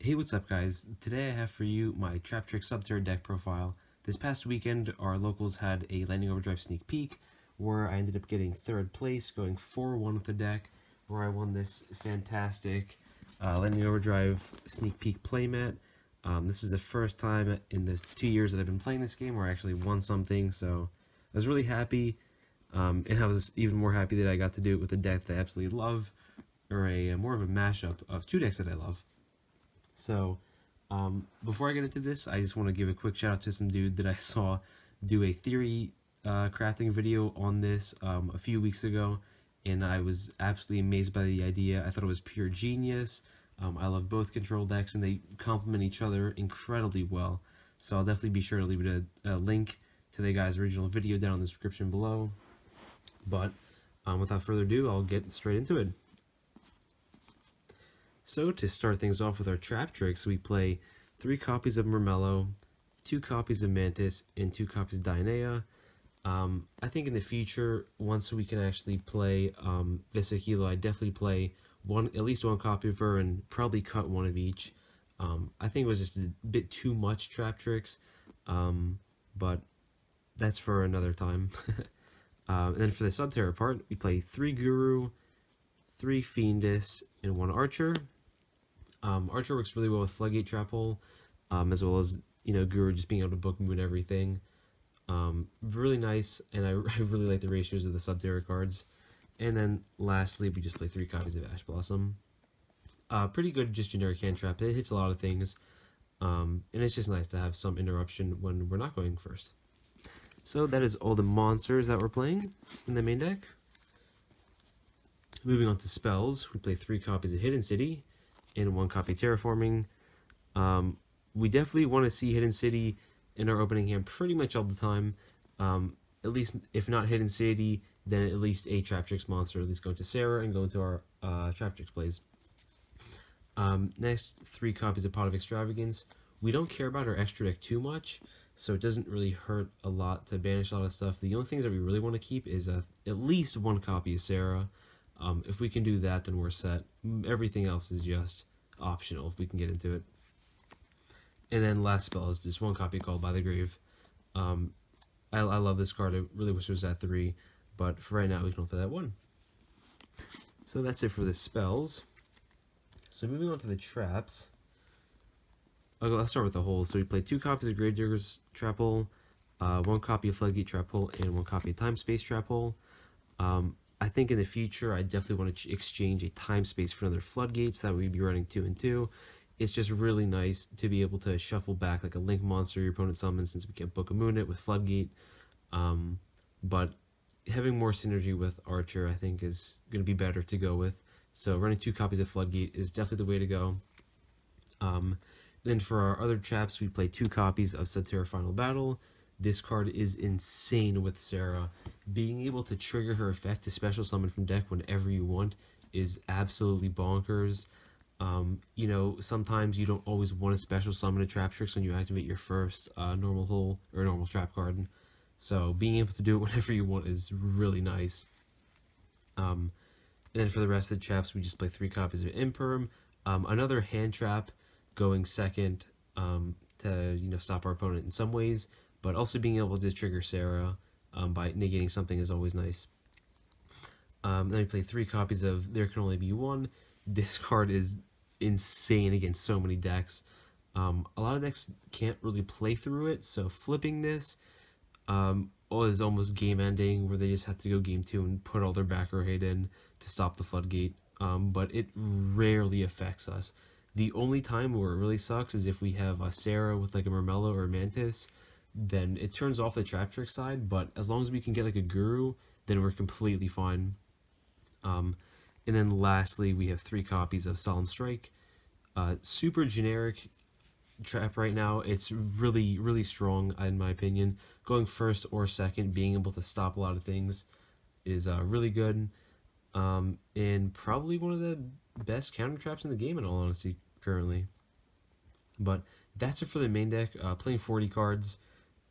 Hey, what's up guys? Today I have for you my Traptrix Subterror deck profile. This past weekend our locals had a Lightning Overdrive sneak peek where I ended up getting 3rd place, going 4-1 with the deck, where I won this fantastic Lightning Overdrive sneak peek playmat. This is the first time in the 2 years that I've been playing this game where I actually won something, so I was really happy, and I was even more happy that I got to do it with a deck that I absolutely love, or more of a mashup of 2 decks that I love. So, before I get into this, I just want to give a quick shout out to some dude that I saw do a theory crafting video on this a few weeks ago, and I was absolutely amazed by the idea. I thought it was pure genius. I love both control decks, and they complement each other incredibly well. So I'll definitely be sure to leave a link to the guy's original video down in the description below. But without further ado, I'll get straight into it. So to start things off with our Traptrix, we play 3 copies of Murmello, 2 copies of Mantis, and 2 copies of Dionea. I think in the future, once we can actually play Visahilo, I definitely play at least one copy of her and probably cut one of each. I think it was just a bit too much Traptrix, but that's for another time. And then for the Subterror part, we play 3 Guru, 3 Fiendus, and 1 Archer. Archer works really well with Floodgate Trap Hole, as well as, Guru just being able to book moon everything. Really nice, and I really like the ratios of the Subterror cards. And then lastly, we just play 3 copies of Ash Blossom. Pretty good, just generic hand trap. It hits a lot of things, and it's just nice to have some interruption when we're not going first. So that is all the monsters that we're playing in the main deck. Moving on to spells, we play 3 copies of Hidden City and 1 copy of Terraforming. We definitely want to see Hidden City in our opening hand pretty much all the time. At least, if not Hidden City, then at least a Traptrix monster, at least going to Sarah and going to our Traptrix plays. Next, 3 copies of Pot of Extravagance. We don't care about our extra deck too much, so it doesn't really hurt a lot to banish a lot of stuff. The only things that we really want to keep is at least 1 copy of Sarah. If we can do that, then we're set. Everything else is just optional if we can get into it. And then last spell is just 1 copy called By the Grave. I love this card. I really wish it was at 3, but for right now we can play that 1. So that's it for the spells. So moving on to the traps. I'll start with the holes. So we play 2 copies of Gravedigger's Trap Hole, 1 copy of Floodgate Trap Hole, and 1 copy of Time Space Trap Hole. I think in the future, I definitely want to exchange a Time Space for another Floodgate, so that we'd be running 2 and 2. It's just really nice to be able to shuffle back like a Link monster your opponent summons, since we can't Book a Moon it with Floodgate. But having more synergy with Archer, I think, is going to be better to go with. So running 2 copies of Floodgate is definitely the way to go. Then for our other traps, we play 2 copies of Subterror Final Battle. This card is insane with Sarah. Being able to trigger her effect to special summon from deck whenever you want is absolutely bonkers. Sometimes you don't always want to special summon a Traptrix when you activate your first normal hole or normal trap card. So being able to do it whenever you want is really nice. And then for the rest of the traps, we just play 3 copies of Imperm. Another hand trap going second to stop our opponent in some ways, but also being able to trigger Sarah by negating something is always nice. Then we play 3 copies of There Can Only Be One. This card is insane against so many decks. A lot of decks can't really play through it, so flipping this is almost game ending, where they just have to go game 2 and put all their back row hate in to stop the Floodgate. But it rarely affects us. The only time where it really sucks is if we have a Sarah with like a Murmello or a Mantis, then it turns off the Traptrix side, but as long as we can get like a Guru, then we're completely fine. And then lastly, we have 3 copies of Solemn Strike. Super generic trap right now. It's really, really strong in my opinion. Going first or second, being able to stop a lot of things is really good. And probably one of the best counter traps in the game, in all honesty, currently. But that's it for the main deck. Playing 40 cards.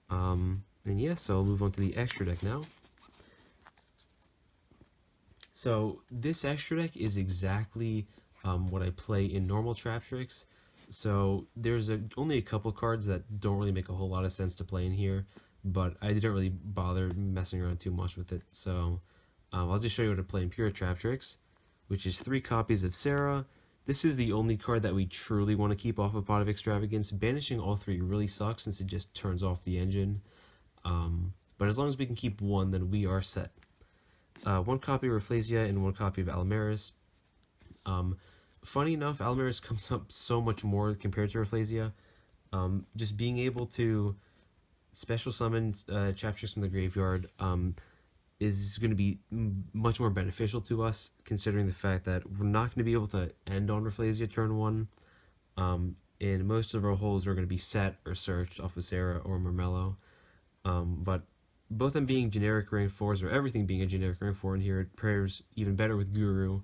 And yeah, so I'll move on to the extra deck now. So this extra deck is exactly what I play in normal Traptrix. So there's only a couple cards that don't really make a whole lot of sense to play in here, but I didn't really bother messing around too much with it. So I'll just show you what to play in pure Traptrix, which is 3 copies of Sarah. This is the only card that we truly want to keep off of Pot of Extravagance. Banishing all 3 really sucks since it just turns off the engine. But as long as we can keep 1, then we are set. 1 copy of Rafflesia and 1 copy of Alamaris. Funny enough, Alamaris comes up so much more compared to Rafflesia. Just being able to special summon Traptrix from the graveyard is going to be much more beneficial to us, considering the fact that we're not going to be able to end on Rafflesia turn 1. And most of our holes are going to be set or searched off of Sarah or Marmello. But both them being generic rank 4s, or everything being a generic rank 4 in here, it pairs even better with Guru,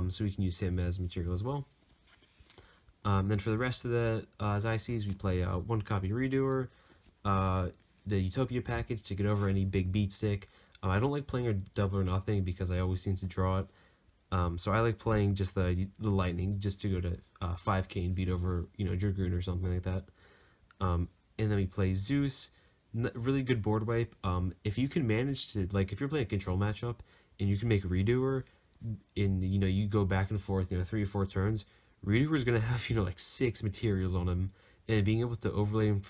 so we can use him as material as well. Then for the rest of the Zyces, we play 1 copy Redoer, the Utopia package to get over any big beat stick. I don't like playing a double or nothing because I always seem to draw it. So I like playing just the lightning just to go to 5k and beat over, Dragoon or something like that. And then we play Zeus, really good board wipe. If you can manage to, like, if you're playing a control matchup and you can make Redoer, you go back and forth, 3 or 4 turns, Redoer is gonna have like 6 materials on him, and being able to overlay him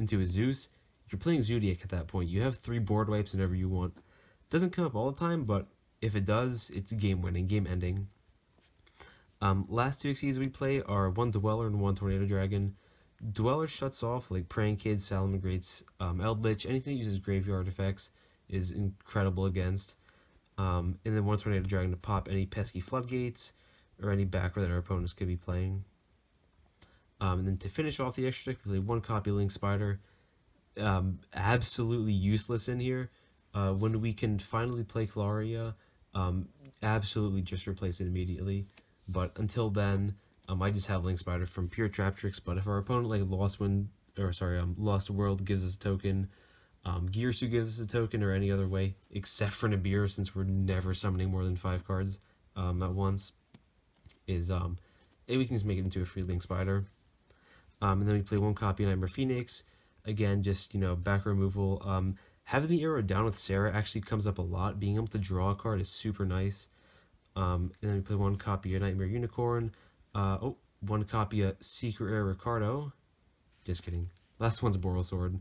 into a Zeus, you're playing Zodiac at that point. You have 3 board wipes whenever you want. It doesn't come up all the time, but if it does, it's game winning, game ending. Last 2 Xyzs we play are 1 Dweller and 1 Tornado Dragon. Dweller shuts off like Praying Kids, Salamangreats, Eldritch, anything that uses graveyard effects is incredible against. And then 1 Tornado Dragon to pop any pesky floodgates or any backer that our opponents could be playing. And then to finish off the extra deck, we play 1 copy Link Spider. Absolutely useless in here. When we can finally play Claria, absolutely just replace it immediately. But until then, I just have Link Spider from pure Traptrix. But if our opponent like Lost World gives us a token, Girsu gives us a token, or any other way, except for Nibiru, since we're never summoning more than 5 cards at once, is we can just make it into a free Link Spider. And then we play 1 copy Nightmare Phoenix. Again, just back removal. Having the arrow down with Sarah actually comes up a lot. Being able to draw a card is super nice. And then we play 1 copy of Nightmare Unicorn. 1 copy of Secret Rare Ricardo. Just kidding. Last one's Boral Sword.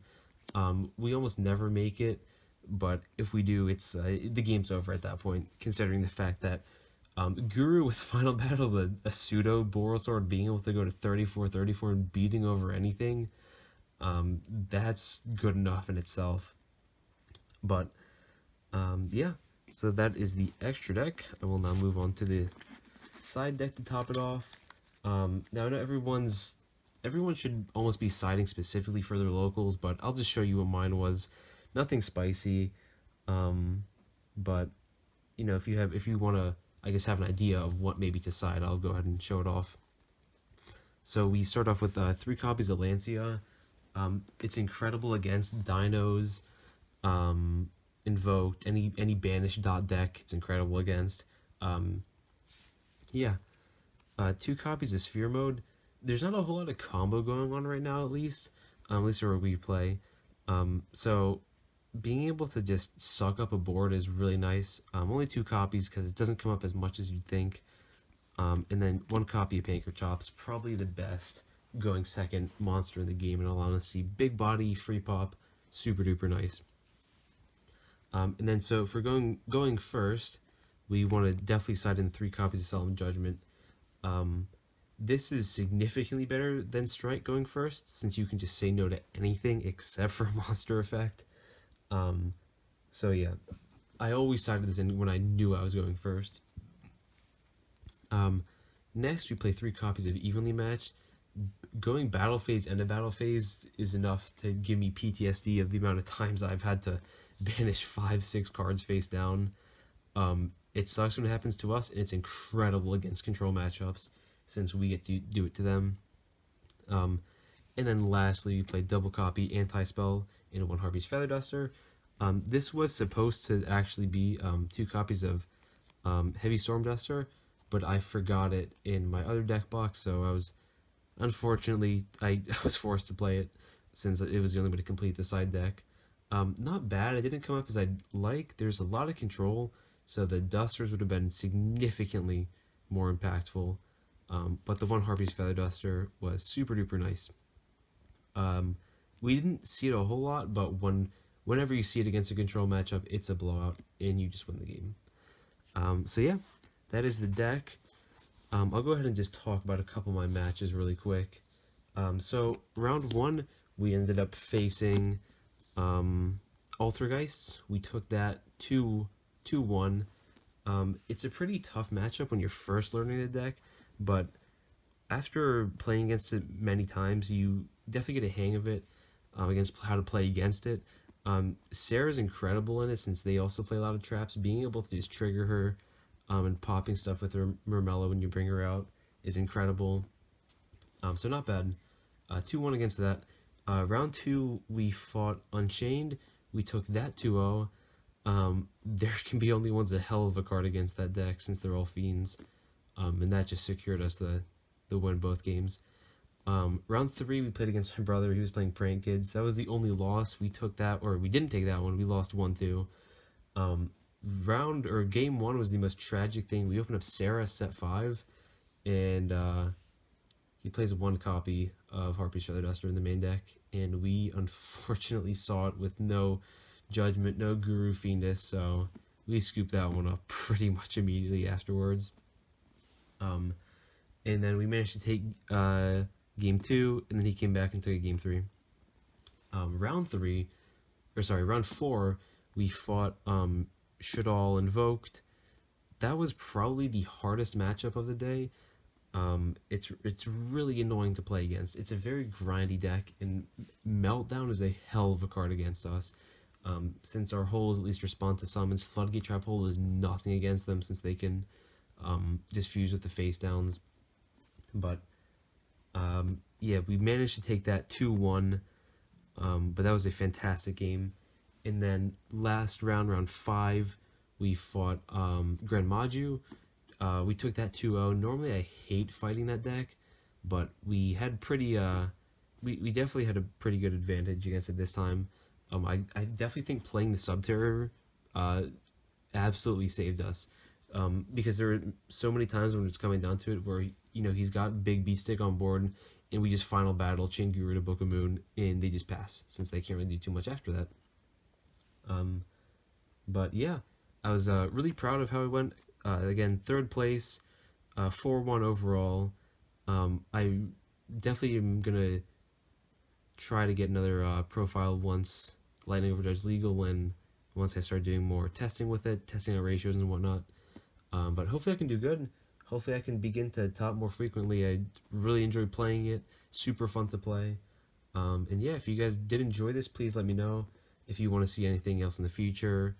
We almost never make it, but if we do, it's the game's over at that point, considering the fact that Guru with Final Battle's a pseudo Boral Sword, being able to go to 34-34 and beating over anything, that's good enough in itself. But yeah, so that is the extra deck. I will now move on to the side deck to top it off. Now I know everyone should almost be siding specifically for their locals, but I'll just show you what mine was. Nothing spicy, but if you want to, I guess, have an idea of what maybe to side, I'll go ahead and show it off. So we start off with 3 copies of Lancia. It's incredible against Dinos, Invoked, any banished dot deck. It's incredible against. Yeah. 2 copies of Sphere Mode. There's not a whole lot of combo going on right now, at least where we play. So being able to just suck up a board is really nice. Only 2 copies because it doesn't come up as much as you'd think. And then 1 copy of Panker Chops, probably the best going second monster in the game, in all honesty. Big body, free pop, super duper nice. And then so for going first, we want to definitely side in 3 copies of Solemn Judgment. This is significantly better than Strike going first, since you can just say no to anything except for monster effect. So yeah, I always sided this in when I knew I was going first. Next, we play 3 copies of Evenly Matched. Going battle phase, end of battle phase is enough to give me PTSD of the amount of times I've had to banish 5-6 cards face down. It sucks when it happens to us, and it's incredible against control matchups, since we get to do it to them. And then lastly, we play double copy Anti-Spell in 1 Harpy's Feather Duster. This was supposed to actually be 2 copies of Heavy Storm Duster, but I forgot it in my other deck box, so I was Unfortunately, I was forced to play it since it was the only way to complete the side deck. Not bad. It didn't come up as I'd like. There's a lot of control, so the dusters would have been significantly more impactful. But the one Harpy's Feather Duster was super duper nice. Um, we didn't see it a whole lot, but whenever you see it against a control matchup, it's a blowout, and you just win the game. So yeah, that is the deck. I'll go ahead and just talk about a couple of my matches really quick. So round one, we ended up facing Altergeists. We took that 2-1. It's a pretty tough matchup when you're first learning the deck, but after playing against it many times, you definitely get a hang of it, against how to play against it. Sarah's incredible in it since they also play a lot of traps. Being able to just trigger her, and popping stuff with her Murmella when you bring her out is incredible. So not bad. 2-1 against that. Round two, we fought Unchained. We took that 2-0. There can be only one's a hell of a card against that deck since they're all fiends. And that just secured us the win both games. Round three, we played against my brother. He was playing Prank Kids. That was the only loss. We took that, or we didn't take that one. We lost 1-2. Game one was the most tragic thing. We opened up Sarah set 5, and he plays one copy of Harpy's Feather Duster in the main deck, and we unfortunately saw it with no judgment, no Guru Fiendus, so we scooped that one up pretty much immediately afterwards. And then we managed to take game 2, and then he came back and took game 3. Round 4, we fought Shadal Invoked. That was probably the hardest matchup of the day. It's really annoying to play against. It's a very grindy deck, and Meltdown is a hell of a card against us. Since our holes at least respond to summons, Floodgate Trap Hole is nothing against them since they can just fuse with the face downs. But yeah, we managed to take that 2-1, but that was a fantastic game. And then last round 5, we fought Grand Maju. We took that 2-0. Normally I hate fighting that deck, but we had we definitely had a pretty good advantage against it this time. I definitely think playing the Subterror absolutely saved us, because there were so many times when it's coming down to it where he's got Big Beast Stick on board, and we just final battle Chain Guru to Book of Moon, and they just pass since they can't really do too much after that. But yeah, I was really proud of how it went. Again, 3rd place, 4-1 overall. I definitely am gonna try to get another profile once Lightning Overdrive is legal, once I start doing more testing with it, testing out ratios and whatnot. But hopefully I can do good. Hopefully I can begin to top more frequently. I really enjoy playing it. Super fun to play. And yeah, if you guys did enjoy this, please let me know if you want to see anything else in the future.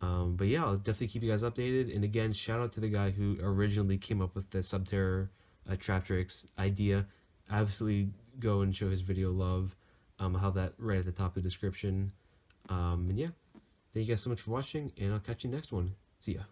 But yeah, I'll definitely keep you guys updated. And again, shout out to the guy who originally came up with the Subterror Traptrix idea. Absolutely go and show his video love. I'll have that right at the top of the description. And yeah, thank you guys so much for watching, and I'll catch you next one. See ya.